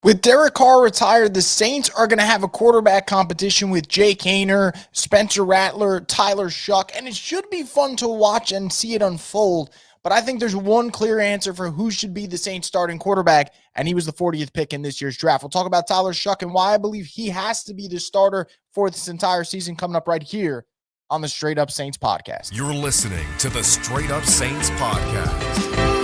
With Derek Carr retired, the Saints are going to have a quarterback competition with Jake Haener, Spencer Rattler, Tyler Shough, and it should be fun to watch and see it unfold. But I think there's one clear answer for who should be the Saints starting quarterback, and he was the 40th pick in this year's draft. We'll talk about Tyler Shough and why I believe he has to be the starter for this entire season coming up right here on the Straight Up Saints podcast. You're listening to the Straight Up Saints podcast.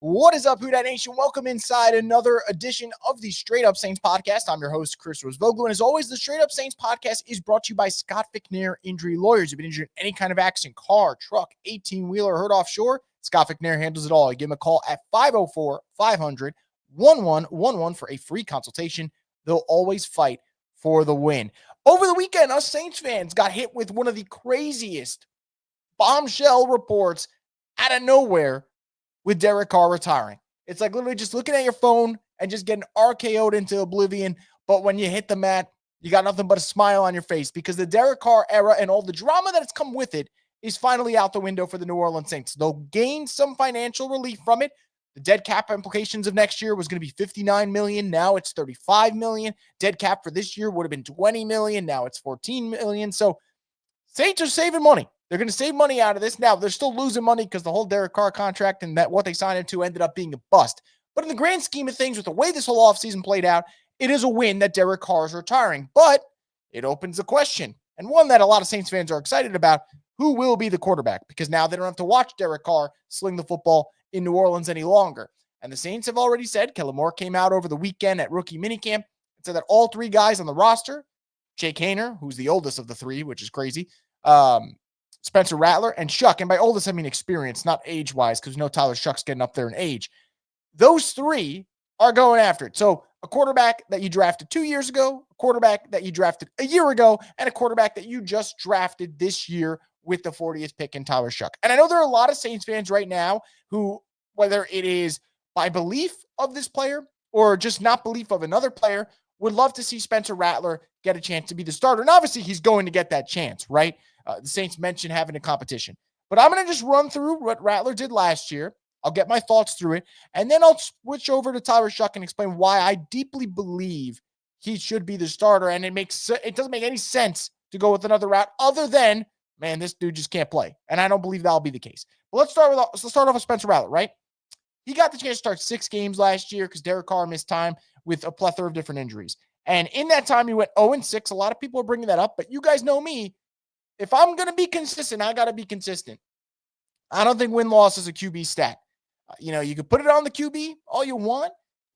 What is up, Who Dat Nation? Welcome inside another edition of the Straight Up Saints podcast. I'm your host, Chris Rosvoglu, and as always, the Straight Up Saints podcast is brought to you by Vicknair Injury Lawyers. If you've been injured in any kind of accident, car, truck, 18-wheeler, hurt offshore, Vicknair handles it all. You give them a call at 504-500-1111 for a free consultation. They'll always fight for the win. Over the weekend, us Saints fans got hit with one of the craziest bombshell reports out of nowhere with Derek Carr retiring. It's like literally just looking at your phone and just getting RKO'd into oblivion. But when you hit the mat, you got nothing but a smile on your face because the Derek Carr era and all the drama that has come with it is finally out the window for the New Orleans Saints. They'll gain some financial relief from it. The dead cap implications of next year was going to be $59 million. Now it's $35 million. Dead cap for this year would have been $20 million. Now it's $14 million. So Saints are saving money. They're going to save money out of this. Now, they're still losing money because the whole Derek Carr contract and that what they signed into ended up being a bust. But in the grand scheme of things, with the way this whole offseason played out, it is a win that Derek Carr is retiring. But it opens a question, and one that a lot of Saints fans are excited about: who will be the quarterback? Because now they don't have to watch Derek Carr sling the football in New Orleans any longer. And the Saints have already said, Kellen Moore came out over the weekend at rookie minicamp and said that all three guys on the roster, Jake Haener, who's the oldest of the three, which is crazy, Spencer Rattler, and Shough, and by oldest I mean experience, not age-wise, because we know Tyler Shough's getting up there in age. Those three are going after it. So a quarterback that you drafted 2 years ago, a quarterback that you drafted a year ago, and a quarterback that you just drafted this year with the 40th pick in Tyler Shough. And I know there are a lot of Saints fans right now who, whether it is by belief of this player or just not belief of another player, would love to see Spencer Rattler get a chance to be the starter. And obviously he's going to get that chance, right? The Saints mentioned having a competition. But I'm going to just run through what Rattler did last year. I'll get my thoughts through it. And then I'll switch over to Tyler Shough and explain why I deeply believe he should be the starter. And it doesn't make any sense to go with another route other than, man, this dude just can't play. And I don't believe that'll be the case. But let's start off with Spencer Rattler, right? He got the chance to start 6 games last year because Derek Carr missed time with a plethora of different injuries. And in that time, he went 0-6. A lot of people are bringing that up, but you guys know me. If I'm going to be consistent, I got to be consistent. I don't think win-loss is a QB stat. You can put it on the QB all you want,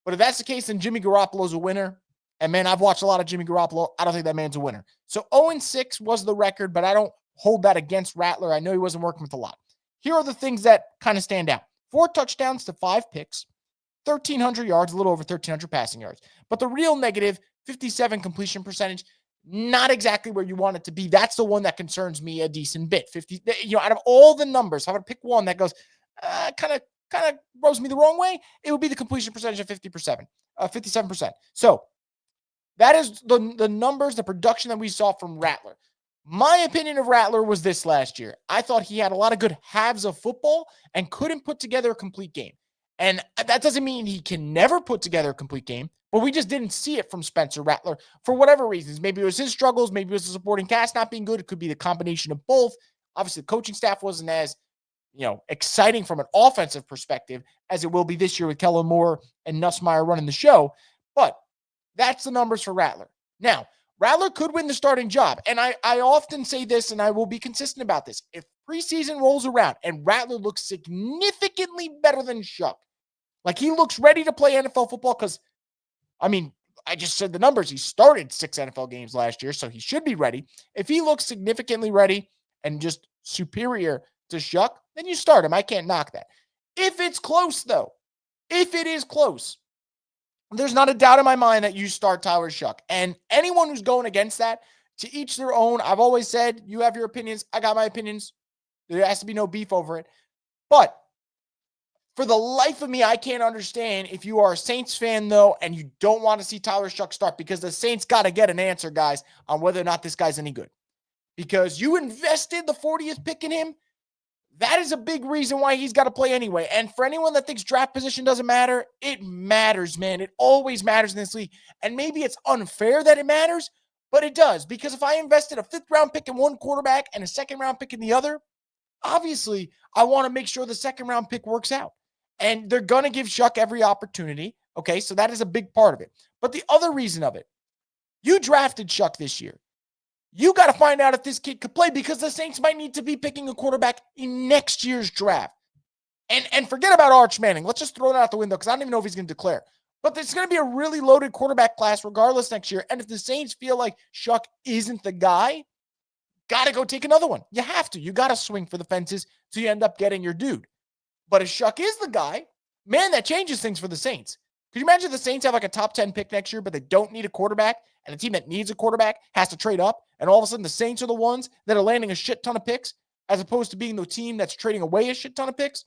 but if that's the case, then Jimmy Garoppolo's a winner. And, man, I've watched a lot of Jimmy Garoppolo. I don't think that man's a winner. So 0-6 was the record, but I don't hold that against Rattler. I know he wasn't working with a lot. Here are the things that kind of stand out. 4 touchdowns to 5 picks, 1,300 yards, a little over 1,300 passing yards. But the real negative, 57 completion percentage, not exactly where you want it to be. That's the one that concerns me a decent bit. 50, out of all the numbers, if I'm going to pick one that goes kind of rubs me the wrong way, it would be the completion percentage of 57%. So that is the numbers, the production that we saw from Rattler. My opinion of Rattler was this last year. I thought he had a lot of good halves of football and couldn't put together a complete game. And that doesn't mean he can never put together a complete game, but we just didn't see it from Spencer Rattler for whatever reasons. Maybe it was his struggles. Maybe it was the supporting cast not being good. It could be the combination of both. Obviously, the coaching staff wasn't as, exciting from an offensive perspective as it will be this year with Kellen Moore and Nussmeier running the show. But that's the numbers for Rattler. Now, Rattler could win the starting job. And I often say this, and I will be consistent about this. If preseason rolls around and Rattler looks significantly better than Shough, like he looks ready to play NFL football because, I just said the numbers. He started 6 NFL games last year, so he should be ready. If he looks significantly ready and just superior to Shough, then you start him. I can't knock that. If it's close, though, if it is close, there's not a doubt in my mind that you start Tyler Shough. And anyone who's going against that, to each their own. I've always said, you have your opinions. I got my opinions. There has to be no beef over it. But for the life of me, I can't understand if you are a Saints fan, though, and you don't want to see Tyler Shough start, because the Saints got to get an answer, guys, on whether or not this guy's any good. Because you invested the 40th pick in him. That is a big reason why he's got to play anyway. And for anyone that thinks draft position doesn't matter, it matters, man. It always matters in this league. And maybe it's unfair that it matters, but it does. Because if I invested a 5th-round pick in one quarterback and a 2nd-round pick in the other, obviously I want to make sure the 2nd-round pick works out. And they're going to give Shough every opportunity. Okay, so that is a big part of it. But the other reason of it, you drafted Shough this year. You got to find out if this kid could play because the Saints might need to be picking a quarterback in next year's draft. And forget about Arch Manning. Let's just throw it out the window because I don't even know if he's going to declare. But there's going to be a really loaded quarterback class regardless next year. And if the Saints feel like Shough isn't the guy, got to go take another one. You have to. You got to swing for the fences so you end up getting your dude. But if Shough is the guy, man, that changes things for the Saints. Could you imagine the Saints have like a top 10 pick next year, but they don't need a quarterback, and a team that needs a quarterback has to trade up, and all of a sudden the Saints are the ones that are landing a shit ton of picks as opposed to being the team that's trading away a shit ton of picks?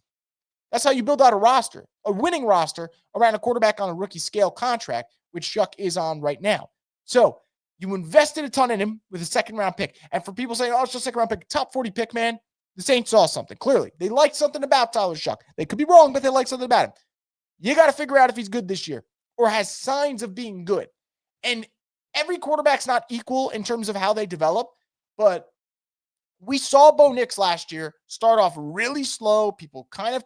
That's how you build out a roster, a winning roster around a quarterback on a rookie scale contract, which Shough is on right now. So you invested a ton in him with a 2nd-round pick. And for people saying, oh, it's just a 2nd-round pick, top 40 pick, man, the Saints saw something. Clearly, they liked something about Tyler Shough. They could be wrong, but they like something about him. You got to figure out if he's good this year or has signs of being good. And every quarterback's not equal in terms of how they develop, but we saw Bo Nix last year start off really slow. People kind of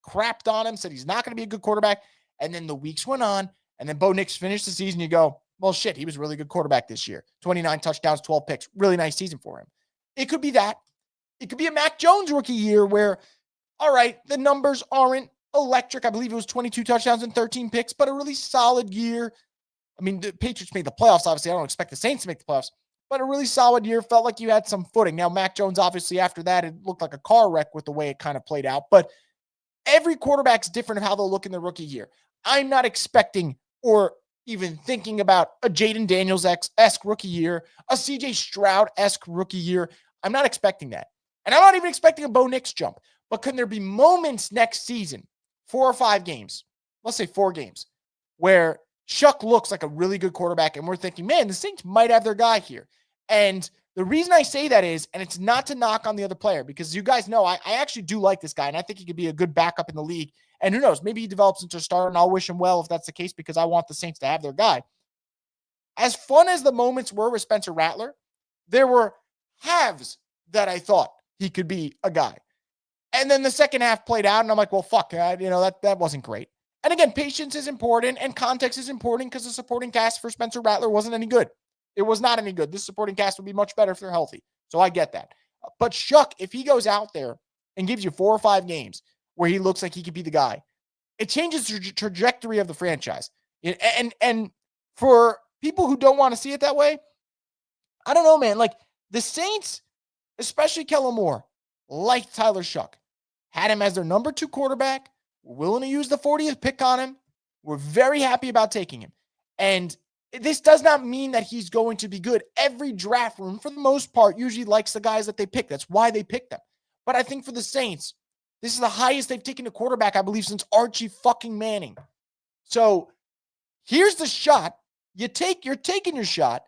crapped on him, said he's not going to be a good quarterback. And then the weeks went on, and then Bo Nix finished the season. You go, well, shit, he was a really good quarterback this year. 29 touchdowns, 12 picks. Really nice season for him. It could be that. It could be a Mac Jones rookie year where, all right, the numbers aren't electric. I believe it was 22 touchdowns and 13 picks, but a really solid year. I mean, the Patriots made the playoffs. Obviously, I don't expect the Saints to make the playoffs, but a really solid year. Felt like you had some footing. Now, Mac Jones, obviously, after that, it looked like a car wreck with the way it kind of played out. But every quarterback's different of how they'll look in the rookie year. I'm not expecting or even thinking about a Jaden Daniels-esque rookie year, a CJ Stroud-esque rookie year. I'm not expecting that. And I'm not even expecting a Bo Nix jump. But can there be moments next season, 4 or 5 games, let's say 4 games, where Shough looks like a really good quarterback and we're thinking, man, the Saints might have their guy here. And the reason I say that is, and it's not to knock on the other player, because you guys know I actually do like this guy, and I think he could be a good backup in the league. And who knows, maybe he develops into a starter, and I'll wish him well if that's the case, because I want the Saints to have their guy. As fun as the moments were with Spencer Rattler, there were halves that I thought he could be a guy. And then the second half played out, and I'm like, well, fuck, that wasn't great. And again, patience is important, and context is important, because the supporting cast for Spencer Rattler wasn't any good. It was not any good. This supporting cast would be much better if they're healthy. So I get that. But Shough, if he goes out there and gives you 4 or 5 games where he looks like he could be the guy, it changes the trajectory of the franchise. And for people who don't want to see it that way, I don't know, man. Like, the Saints, especially Kellen Moore, like Tyler Shough, had him as their number 2 quarterback. We're willing to use the 40th pick on him. We're very happy about taking him. And this does not mean that he's going to be good. Every draft room, for the most part, usually likes the guys that they pick. That's why they pick them. But I think for the Saints, this is the highest they've taken a quarterback, I believe, since Archie fucking Manning. So here's the shot. You're taking your shot.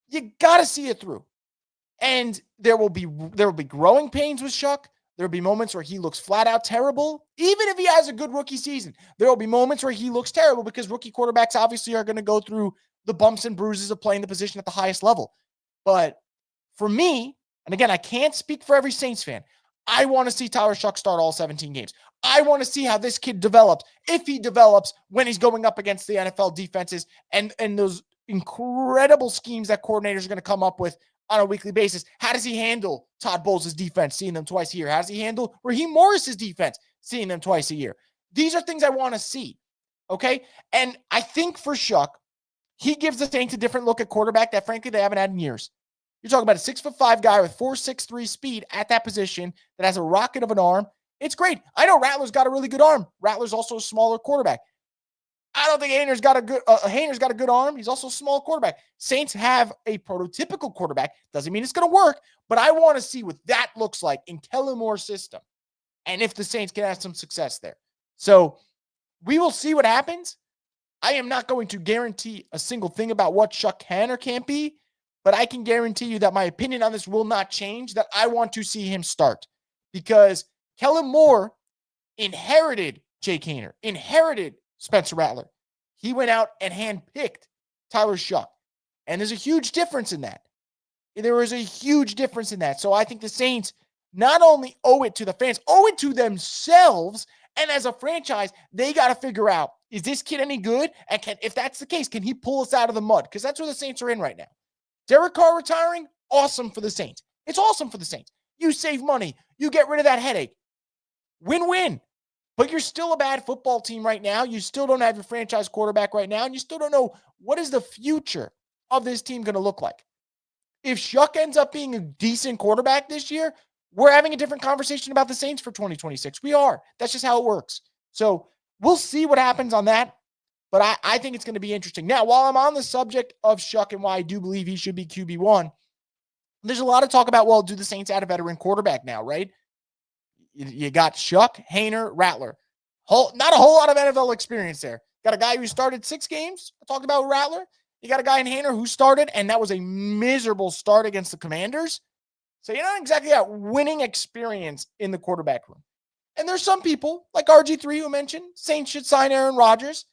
You got to see it through. And there will be growing pains with Shough. There will be moments where he looks flat out terrible. Even if he has a good rookie season, there will be moments where he looks terrible, because rookie quarterbacks obviously are going to go through the bumps and bruises of playing the position at the highest level. But for me, and again, I can't speak for every Saints fan, I want to see Tyler Shough start all 17 games. I want to see how this kid develops, if he develops, when he's going up against the NFL defenses and those incredible schemes that coordinators are going to come up with on a weekly basis. How does he handle Todd Bowles' defense, seeing them twice a year? How does he handle Raheem Morris's defense, seeing them twice a year? These are things I want to see, okay? And I think for Shough, he gives the Saints a different look at quarterback that, frankly, they haven't had in years. You're talking about a 6'5" guy with 4.63 speed at that position that has a rocket of an arm. It's great. I know Rattler's got a really good arm. Rattler's also a smaller quarterback. I don't think Haener's got a good arm. He's also a small quarterback. Saints have a prototypical quarterback. Doesn't mean it's going to work, but I want to see what that looks like in Kellen Moore's system, and if the Saints can have some success there. So we will see what happens. I am not going to guarantee a single thing about what Shough can or can't be, but I can guarantee you that my opinion on this will not change, that I want to see him start, because Kellen Moore inherited Jake Haener, inherited Spencer Rattler. He went out and handpicked Tyler Shough. And there's a huge difference in that. There is a huge difference in that. So I think the Saints not only owe it to the fans, owe it to themselves. And as a franchise, they got to figure out, is this kid any good? And if that's the case, can he pull us out of the mud? Because that's where the Saints are in right now. Derek Carr retiring, awesome for the Saints. It's awesome for the Saints. You save money. You get rid of that headache. Win-win. But you're still a bad football team right now. You still don't have your franchise quarterback right now. And you still don't know what is the future of this team going to look like. If Shough ends up being a decent quarterback this year, we're having a different conversation about the Saints for 2026. We are. That's just how it works. So we'll see what happens on that. But I think it's going to be interesting. Now, while I'm on the subject of Shough and why I do believe he should be QB1, there's a lot of talk about, well, do the Saints add a veteran quarterback now, right? You got Shough, Haener, Rattler. Not a whole lot of NFL experience there. Got a guy who started 6 games. I talked about Rattler. You got a guy in Haener who started, and that was a miserable start against the Commanders. So you're not exactly that winning experience in the quarterback room. And there's some people, like RG3 who mentioned, Saints should sign Aaron Rodgers.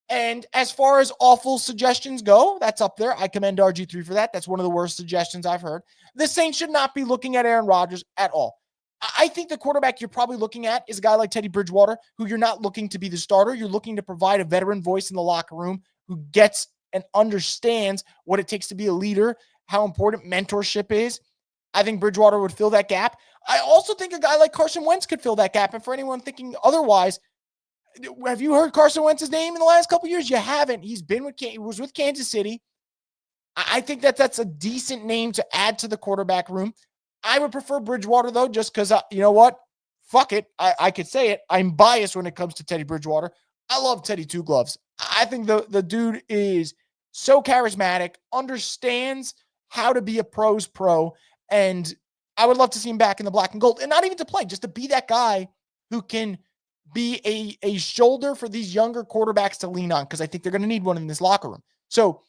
And as far as awful suggestions go, that's up there. I commend RG3 for that. That's one of the worst suggestions I've heard. The Saints should not be looking at Aaron Rodgers at all. I think the quarterback you're probably looking at is a guy like Teddy Bridgewater, who you're not looking to be the starter. You're looking to provide a veteran voice in the locker room who gets and understands what it takes to be a leader, how important mentorship is. I think Bridgewater would fill that gap. I also think a guy like Carson Wentz could fill that gap. And for anyone thinking otherwise, have you heard Carson Wentz's name in the last couple of years? You haven't. He was with Kansas City. I think that's a decent name to add to the quarterback room. I would prefer Bridgewater, though, just because, you know what? Fuck it. I could say it. I'm biased when it comes to Teddy Bridgewater. I love Teddy Two Gloves. I think the dude is so charismatic, understands how to be a pro's pro, and I would love to see him back in the black and gold. And not even to play, just to be that guy who can be a shoulder for these younger quarterbacks to lean on, because I think they're going to need one in this locker room. So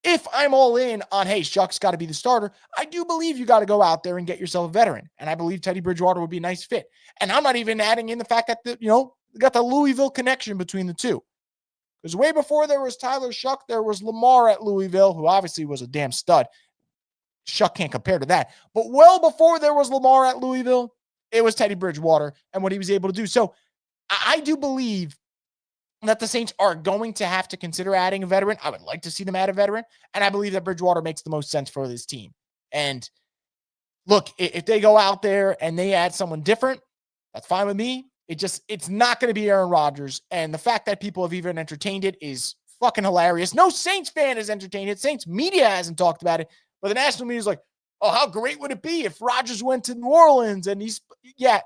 if I'm all in on, hey, Shough's got to be the starter, I do believe you got to go out there and get yourself a veteran. And I believe Teddy Bridgewater would be a nice fit. And I'm not even adding in the fact that, got the Louisville connection between the two. Because way before there was Tyler Shough, there was Lamar at Louisville, who obviously was a damn stud. Shough can't compare to that. But well before there was Lamar at Louisville, it was Teddy Bridgewater and what he was able to do. So I do believe that the Saints are going to have to consider adding a veteran. I would like to see them add a veteran. And I believe that Bridgewater makes the most sense for this team. And look, if they go out there and they add someone different, that's fine with me. It's not going to be Aaron Rodgers. And the fact that people have even entertained it is fucking hilarious. No Saints fan has entertained it. Saints media hasn't talked about it. But the national media is like, oh, how great would it be if Rodgers went to New Orleans? And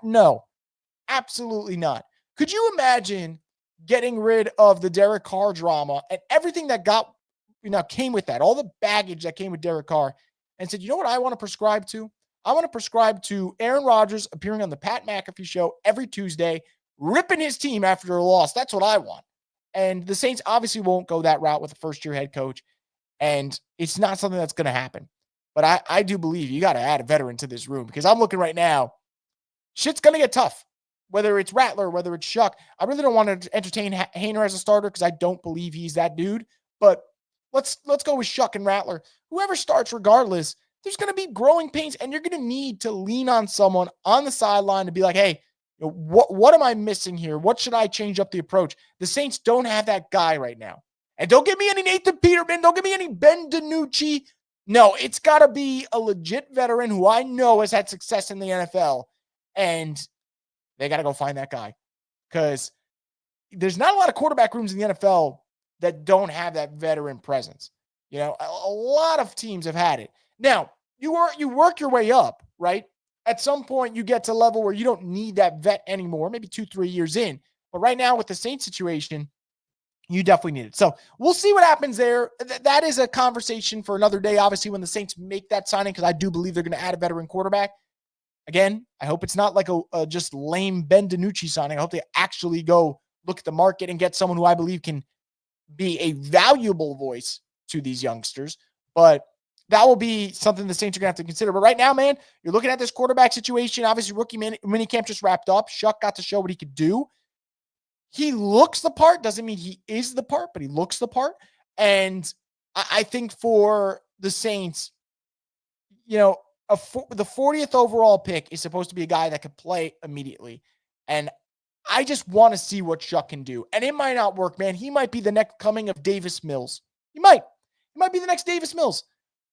no, absolutely not. Could you imagine getting rid of the Derek Carr drama and everything that came with that, all the baggage that came with Derek Carr, and said, you know what I want to prescribe to? I want to prescribe to Aaron Rodgers appearing on the Pat McAfee show every Tuesday, ripping his team after a loss. That's what I want. And the Saints obviously won't go that route with a first-year head coach, and it's not something that's going to happen. But I do believe you got to add a veteran to this room, because I'm looking right now, shit's going to get tough. Whether it's Rattler, whether it's Shough. I really don't want to entertain Haener as a starter because I don't believe he's that dude. But let's go with Shough and Rattler. Whoever starts regardless, there's going to be growing pains, and you're going to need to lean on someone on the sideline to be like, hey, what am I missing here? What should I change up the approach? The Saints don't have that guy right now. And don't give me any Nathan Peterman. Don't give me any Ben DiNucci. No, it's got to be a legit veteran who I know has had success in the NFL. And they got to go find that guy, because there's not a lot of quarterback rooms in the NFL that don't have that veteran presence. A lot of teams have had it. Now, you work your way up, right? At some point, you get to a level where you don't need that vet anymore, maybe 2-3 years in. But right now, with the Saints situation, you definitely need it. So we'll see what happens there. That is a conversation for another day, obviously, when the Saints make that signing, because I do believe they're going to add a veteran quarterback. Again, I hope it's not like a just lame Ben DiNucci signing. I hope they actually go look at the market and get someone who I believe can be a valuable voice to these youngsters. But that will be something the Saints are going to have to consider. But right now, man, you're looking at this quarterback situation. Obviously, rookie minicamp just wrapped up. Shough got to show what he could do. He looks the part. Doesn't mean he is the part, but he looks the part. And I think for the Saints, you know, the 40th overall pick is supposed to be a guy that could play immediately. And I just want to see what Shough can do. And it might not work, man. He might be the next coming of Davis Mills. He might be the next Davis Mills.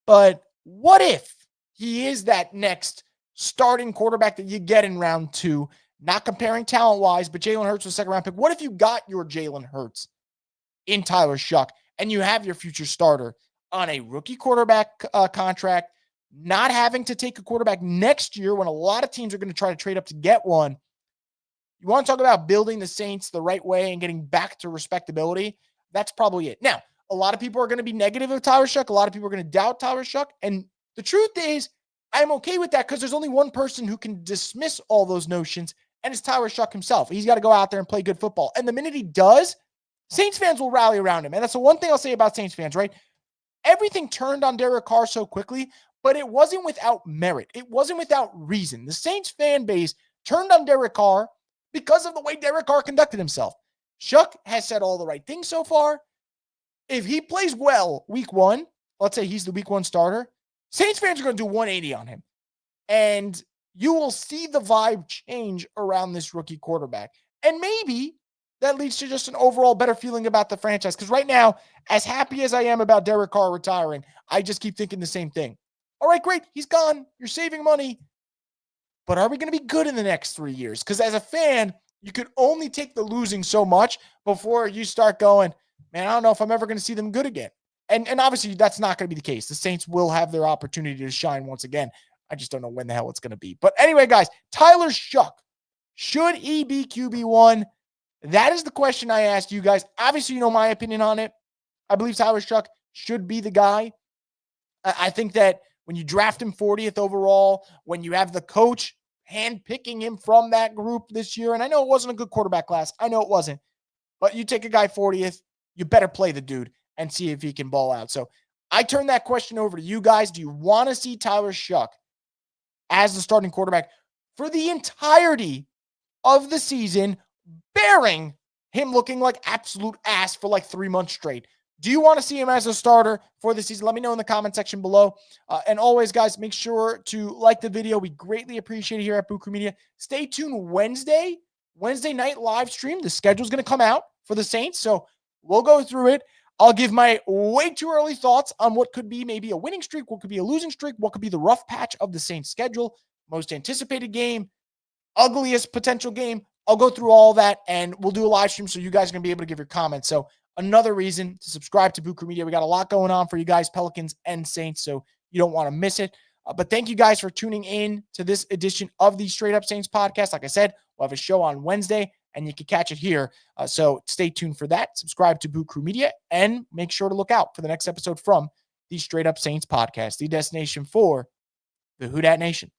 But what if he is that next starting quarterback that you get in round 2? Not comparing talent-wise, but Jalen Hurts was a second-round pick. What if you got your Jalen Hurts in Tyler Shough and you have your future starter on a rookie quarterback contract, not having to take a quarterback next year when a lot of teams are going to try to trade up to get one? You want to talk about building the Saints the right way and getting back to respectability? That's probably it. Now, a lot of people are going to be negative of Tyler Shough. A lot of people are going to doubt Tyler Shough. And the truth is, I'm okay with that because there's only one person who can dismiss all those notions, and it's Tyler Shough himself. He's got to go out there and play good football. And the minute he does, Saints fans will rally around him. And that's the one thing I'll say about Saints fans, right? Everything turned on Derek Carr so quickly, but it wasn't without merit. It wasn't without reason. The Saints fan base turned on Derek Carr because of the way Derek Carr conducted himself. Shough has said all the right things so far. If he plays well week 1, let's say he's the week 1 starter, Saints fans are going to do 180 on him. And you will see the vibe change around this rookie quarterback. And maybe that leads to just an overall better feeling about the franchise. Because right now, as happy as I am about Derek Carr retiring, I just keep thinking the same thing. All right, great. He's gone. You're saving money. But are we going to be good in the next 3 years? Because as a fan, you could only take the losing so much before you start going, man, I don't know if I'm ever going to see them good again. And obviously, that's not going to be the case. The Saints will have their opportunity to shine once again. I just don't know when the hell it's going to be. But anyway, guys, Tyler Shough, should he be QB1? That is the question I asked you guys. Obviously, you know my opinion on it. I believe Tyler Shough should be the guy. I think that when you draft him 40th overall, when you have the coach handpicking him from that group this year, and I know it wasn't a good quarterback class. I know it wasn't. But you take a guy 40th, you better play the dude and see if he can ball out. So I turn that question over to you guys. Do you want to see Tyler Shough as the starting quarterback for the entirety of the season, bearing him looking like absolute ass for like 3 months straight? Do you want to see him as a starter for the season? Let me know in the comment section below. And always, guys, make sure to like the video. We greatly appreciate it here at Boo Crew Media. Stay tuned Wednesday night live stream. The schedule's going to come out for the Saints, so we'll go through it. I'll give my way too early thoughts on what could be maybe a winning streak, what could be a losing streak, what could be the rough patch of the Saints schedule, most anticipated game, ugliest potential game. I'll go through all that, and we'll do a live stream so you guys are going to be able to give your comments. So another reason to subscribe to Boo Crew Media. We got a lot going on for you guys, Pelicans and Saints, so you don't want to miss it. But thank you guys for tuning in to this edition of the Straight Up Saints podcast. Like I said, we'll have a show on Wednesday, and you can catch it here. So stay tuned for that. Subscribe to Boo Crew Media, and make sure to look out for the next episode from the Straight Up Saints podcast, the destination for the Who Dat Nation.